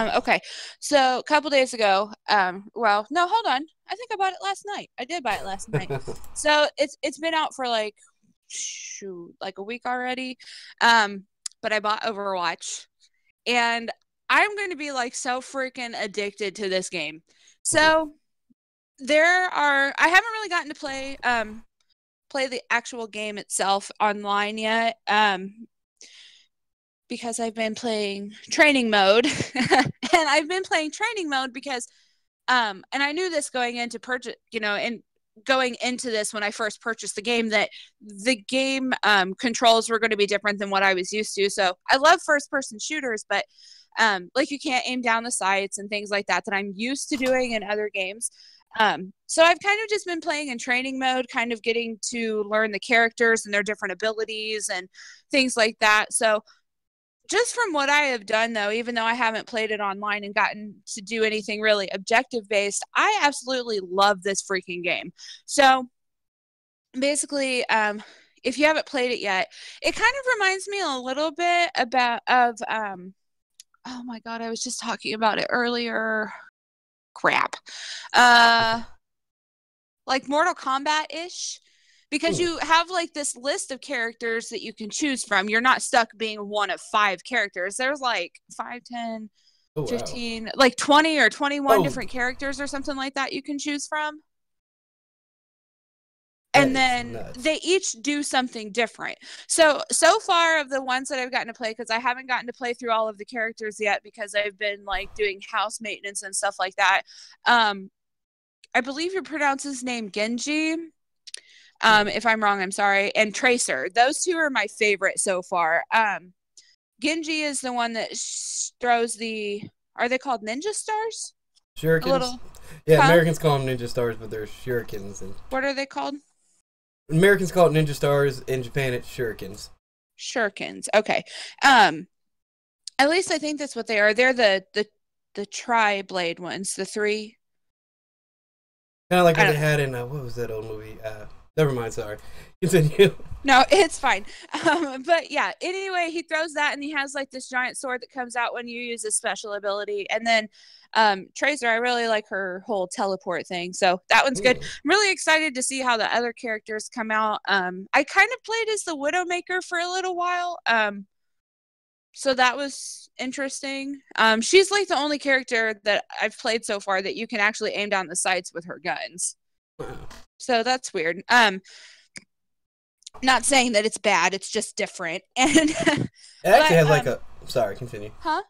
Okay. So a couple days ago, well, no, hold on. I think I bought it last night. I did buy it last night. So it's been out for like like a week already. But I bought Overwatch and I'm going to be like so freaking addicted to this game. So I haven't really gotten to play the actual game itself online yet. Because I've been playing training mode and I've been playing training mode because and I knew this going into purchase, and going into this when I first purchased the game, that the game controls were going to be different than what I was used to. So I love first person shooters, but like you can't aim down the sights and things like that I'm used to doing in other games. So I've kind of just been playing in training mode, kind of getting to learn the characters and their different abilities and things like that. So just from what I have done, though, even though I haven't played it online and gotten to do anything really objective based, I absolutely love this freaking game. So basically, if you haven't played it yet, it kind of reminds me a little bit oh my God, I was just talking about it earlier. Crap. Like Mortal Kombat-ish. Because you have like this list of characters that you can choose from. You're not stuck being one of 5 characters. There's like 5, 10, 15, wow, like 20 or 21 different characters or something like that you can choose from. And then they each do something different. So far of the ones that I've gotten to play, because I haven't gotten to play through all of the characters yet because I've been like doing house maintenance and stuff like that. I believe you pronounce his name Genji. If I'm wrong, I'm sorry. And Tracer. Those 2 are my favorite so far. Genji is the one that throws are they called ninja stars? Shurikens? Yeah, Americans call them ninja stars, but they're shurikens. What are they called? Americans call it ninja stars. In Japan, it's shurikens. Shurikens. Okay. At least I think that's what they are. They're the tri-blade ones, the 3. Kind of like what they had in, what was that old movie? Never mind, sorry. Continue. No, it's fine. But yeah, anyway, he throws that and he has like this giant sword that comes out when you use a special ability. And then Tracer, I really like her whole teleport thing. So that one's good. I'm really excited to see how the other characters come out. I kind of played as the Widowmaker for a little while. So that was interesting. She's like the only character that I've played so far that you can actually aim down the sights with her guns. Wow. So that's weird. Not saying that it's bad, it's just different. And it actually has like sorry, continue. Huh?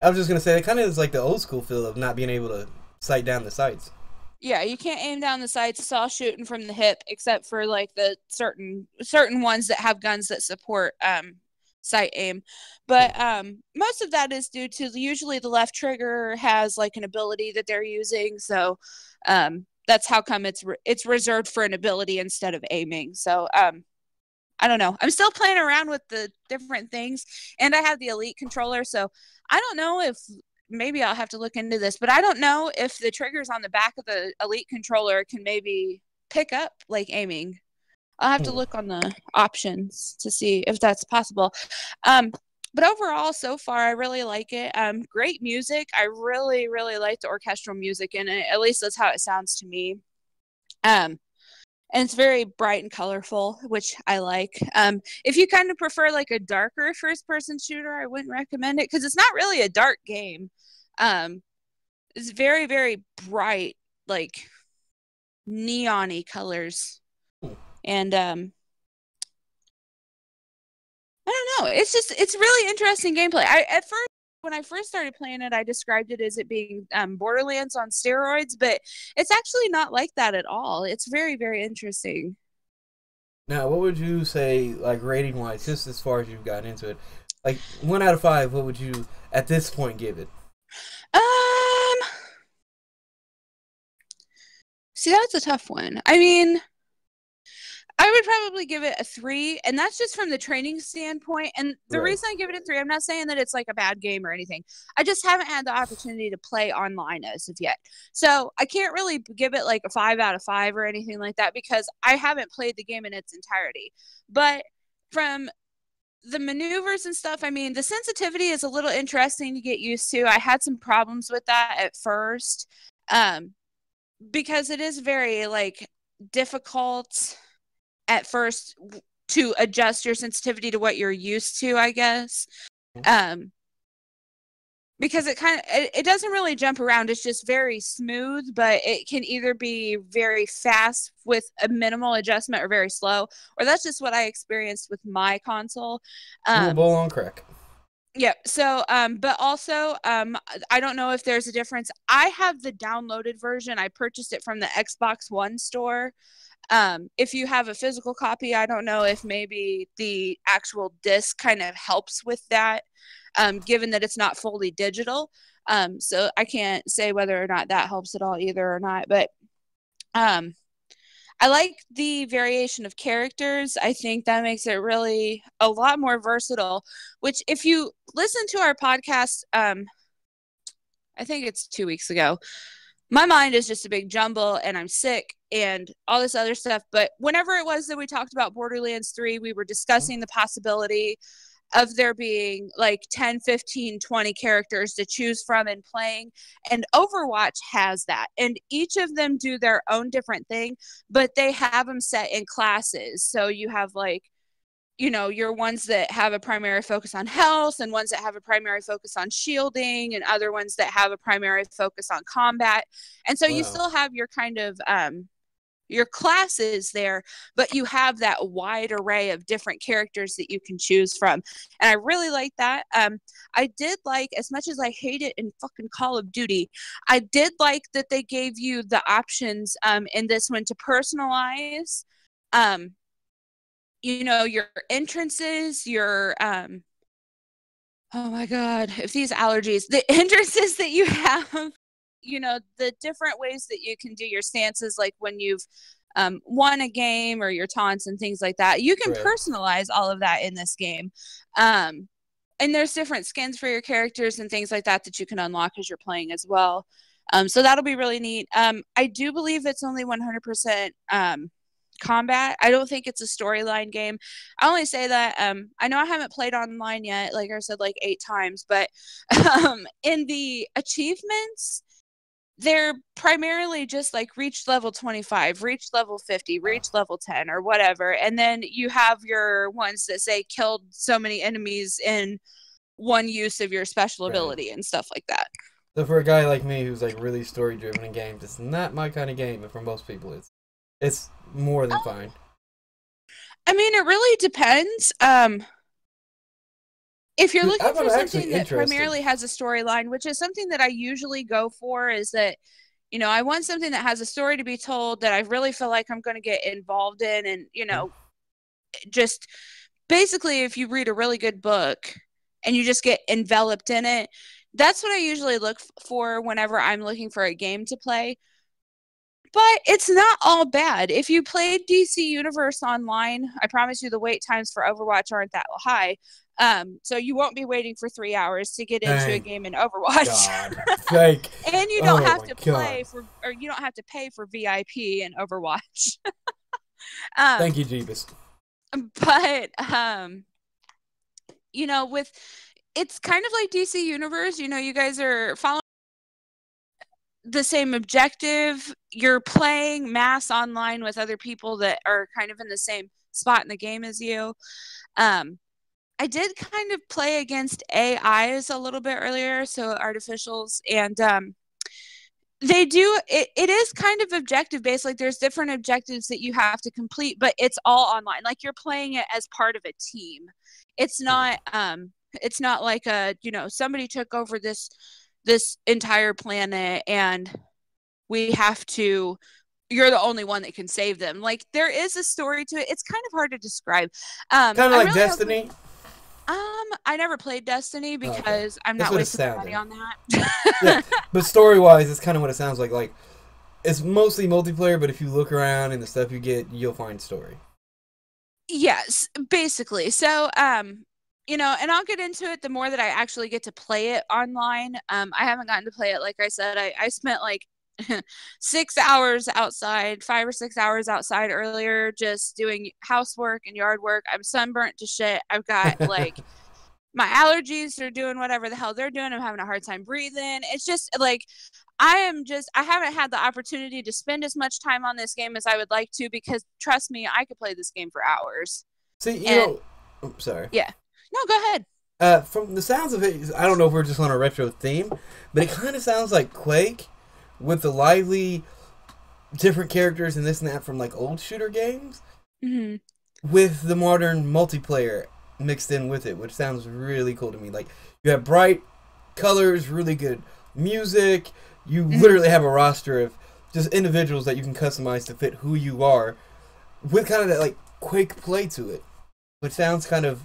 I was just gonna say it kind of is like the old school feel of not being able to sight down the sights. Yeah, you can't aim down the sights. It's all shooting from the hip, except for like the certain ones that have guns that support sight aim. But most of that is due to usually the left trigger has like an ability that they're using. So that's how come it's reserved for an ability instead of aiming. So I don't know. I'm still playing around with the different things, and I have the Elite controller. So I don't know if maybe I'll have to look into this, but I don't know if the triggers on the back of the Elite controller can maybe pick up like aiming. I'll have to look on the options to see if that's possible. But overall, so far, I really like it. Great music. I really, really like the orchestral music in it. At least that's how it sounds to me. And it's very bright and colorful, which I like. If you kind of prefer like a darker first-person shooter, I wouldn't recommend it because it's not really a dark game. It's very, very bright, like neon-y colors. And I don't know. It's really interesting gameplay. When I first started playing it, I described it as it being Borderlands on steroids, but it's actually not like that at all. It's very, very interesting. Now, what would you say, like rating wise, just as far as you've gotten into it, like 1 out of 5, what would you at this point give it? See, that's a tough one. I mean, I would probably give it a 3, and that's just from the training standpoint. And the reason I give it a 3, I'm not saying that it's like a bad game or anything. I just haven't had the opportunity to play online as of yet. So I can't really give it like a 5 out of 5 or anything like that because I haven't played the game in its entirety. But from the maneuvers and stuff, I mean, the sensitivity is a little interesting to get used to. I had some problems with that at first, because it is very like difficult at first to adjust your sensitivity to what you're used to, I guess. Um, because it doesn't really jump around. It's just very smooth, but it can either be very fast with a minimal adjustment or very slow, or that's just what I experienced with my console. Little bowl on crack. Yeah. So, but also, I don't know if there's a difference. I have the downloaded version. I purchased it from the Xbox One store. If you have a physical copy, I don't know if maybe the actual disc kind of helps with that, given that it's not fully digital. So I can't say whether or not that helps at all either or not. But I like the variation of characters. I think that makes it really a lot more versatile, which if you listen to our podcast, I think it's 2 weeks ago, my mind is just a big jumble and I'm sick and all this other stuff. But whenever it was that we talked about Borderlands 3, we were discussing the possibility of there being like 10, 15, 20 characters to choose from in playing. And Overwatch has that. And each of them do their own different thing, but they have them set in classes. So you have like, you know, your ones that have a primary focus on health and ones that have a primary focus on shielding and other ones that have a primary focus on combat. And so you still have your kind of your classes there, but you have that wide array of different characters that you can choose from. And I really like that. I did like, as much as I hate it in fucking Call of Duty, I did like that they gave you the options in this one to personalize you know, your entrances, your oh my god, if these allergies, the entrances that you have, you know, the different ways that you can do your stances, like when you've won a game or your taunts and things like that. You can personalize all of that in this game. And there's different skins for your characters and things like that that you can unlock as you're playing as well. So that'll be really neat. I do believe it's only 100% combat. I don't think it's a storyline game. I only say that I know I haven't played online yet, like I said, like 8 times, but in the achievements, they're primarily just like reach level 25, reach level 50, reach level 10 or whatever. And then you have your ones that say killed so many enemies in one use of your special ability and stuff like that. So for a guy like me who's like really story driven in games, it's not my kind of game, but for most people it's more than fine. I mean, it really depends. If you're looking for something that primarily has a storyline, which is something that I usually go for, is that, you know, I want something that has a story to be told that I really feel like I'm going to get involved in. And, you know, just basically, if you read a really good book and you just get enveloped in it, that's what I usually look for whenever I'm looking for a game to play. But it's not all bad. If you played DC Universe online, I promise you the wait times for Overwatch aren't that high. So you won't be waiting for 3 hours to get into a game in Overwatch. And you don't have to play for, or you don't have to pay for VIP in Overwatch. Thank you, Jeebus. But you know, it's kind of like DC Universe. You know, you guys are following the same objective. You're playing mass online with other people that are kind of in the same spot in the game as you. I did kind of play against AIs a little bit earlier, so artificials, and they do it is kind of objective based. Like there's different objectives that you have to complete, but it's all online. Like you're playing it as part of a team. It's not like a, you know, somebody took over this entire planet and we have to, you're the only one that can save them. Like there is a story to it. It's kind of hard to describe. Kind of like really Destiny. I never played Destiny because I'm not wasting money on that. Yeah, but story-wise, it's kind of what it sounds like. Like, it's mostly multiplayer, but if you look around and the stuff you get, you'll find story. Yes, basically. So, you know, and I'll get into it the more that I actually get to play it online. I haven't gotten to play it. Like I said, I spent like 6 hours outside, 5 or 6 hours outside earlier, just doing housework and yard work. I'm sunburnt to shit. I've got like my allergies are doing whatever the hell they're doing. I'm having a hard time breathing. It's just like I haven't had the opportunity to spend as much time on this game as I would like to, because trust me, I could play this game for hours. See, you know, I'm sorry. Yeah. No, go ahead. From the sounds of it, I don't know if we're just on a retro theme, but it kind of sounds like Quake with the lively, different characters and this and that from like old shooter games, with the modern multiplayer mixed in with it, which sounds really cool to me. Like, you have bright colors, really good music. You literally have a roster of just individuals that you can customize to fit who you are, with kind of that like Quake play to it, which sounds kind of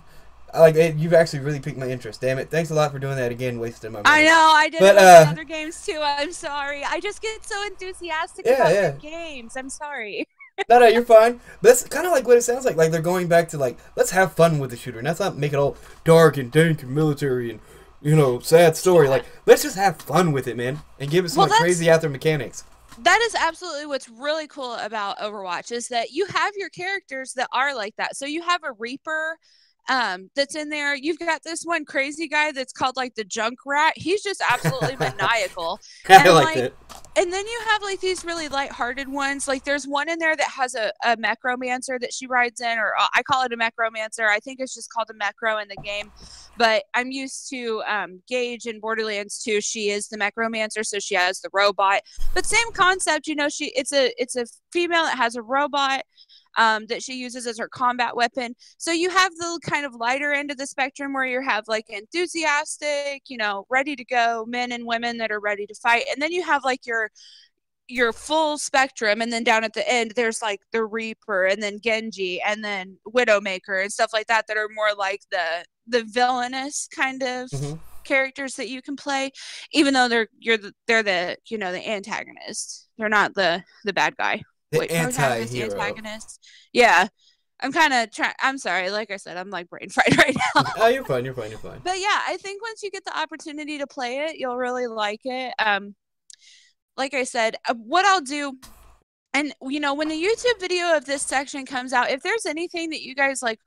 like it. You've actually really piqued my interest. Damn it! Thanks a lot for doing that again, wasting my money. I know, I did it with the other games too. I'm sorry. I just get so enthusiastic about the games. I'm sorry. No, you're fine. But that's kind of like what it sounds like. Like, they're going back to like, let's have fun with the shooter, and let's not make it all dark and dank and military and, you know, sad story. Like, let's just have fun with it, man, and give it some like, crazy out there mechanics. That is absolutely what's really cool about Overwatch, is that you have your characters that are like that. So you have a Reaper that's in there. You've got this one crazy guy that's called like the Junk Rat. He's just absolutely maniacal. I like it. And then you have like these really lighthearted ones. Like, there's one in there that has a Mechromancer that she rides in, or I call it a Mechromancer. I think it's just called a Mechro in the game. But I'm used to Gage in Borderlands 2. She is the Mechromancer, so she has the robot. But same concept, you know. It's a female that has a robot that she uses as her combat weapon. So you have the kind of lighter end of the spectrum, where you have like enthusiastic, you know, ready to go men and women that are ready to fight, and then you have like your full spectrum, and then down at the end there's like the Reaper, and then Genji, and then Widowmaker and stuff like that are more like the villainous kind of characters that you can play, even though they're the, you know, the antagonist. They're not the bad guy. The antagonist. Yeah. I'm sorry. Like I said, I'm like brain fried right now. Oh, you're fine. But yeah, I think once you get the opportunity to play it, you'll really like it. Like I said, what I'll do, and you know, when the YouTube video of this section comes out, if there's anything that you guys like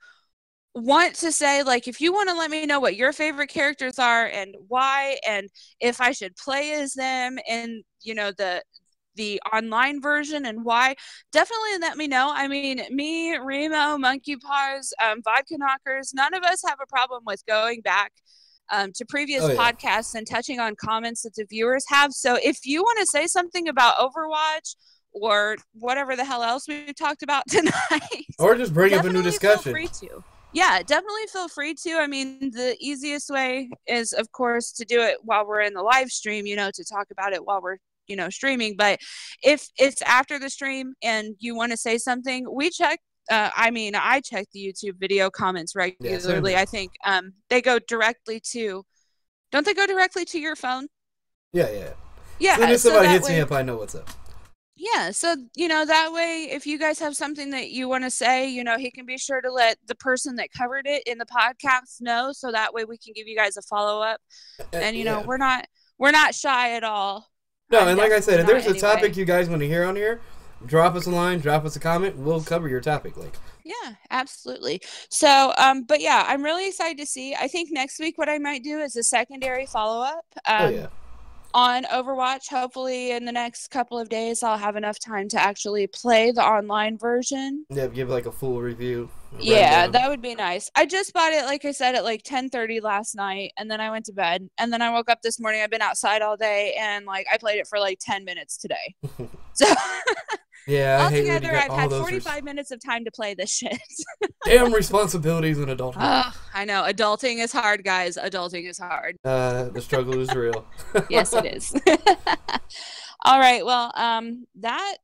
want to say, like if you want to let me know what your favorite characters are and why, and if I should play as them, and you know, the online version and why, definitely let me know. I mean, me, Remo, Monkey Paws, Vodka Knockers, none of us have a problem with going back to previous podcasts and touching on comments that the viewers have. So if you want to say something about Overwatch or whatever the hell else we've talked about tonight, or just bring up a new discussion, feel free to. Yeah, definitely feel free to. I mean, the easiest way is, of course, to do it while we're in the live stream, you know, to talk about it while we're, you know, streaming. But if it's after the stream and you want to say something, we check. I check the YouTube video comments regularly. I think they go directly to. Don't they go directly to your phone? Yeah. Yeah. As soon as somebody hits me up, I know what's up. Yeah, so, you know, that way, if you guys have something that you want to say, you know, he can be sure to let the person that covered it in the podcast know, so that way we can give you guys a follow-up. And, you know, we're not shy at all. No, and like I said, if there's a topic you guys want to hear on here, drop us a line, drop us a comment, we'll cover your topic. Like, yeah, absolutely. So, but yeah, I'm really excited to see. I think next week what I might do is a secondary follow-up. On Overwatch. Hopefully in the next couple of days I'll have enough time to actually play the online version. Yeah, give like a full review. Yeah, that would be nice. I just bought it, like I said, at like 10:30 last night, and then I went to bed, and then I woke up this morning. I've been outside all day, and like I played it for like 10 minutes today. So yeah, altogether I've had 45 minutes of time to play this shit. Damn responsibilities in adulthood. I know, adulting is hard, guys. Adulting is hard. The struggle is real. Yes, it is. All right, well, that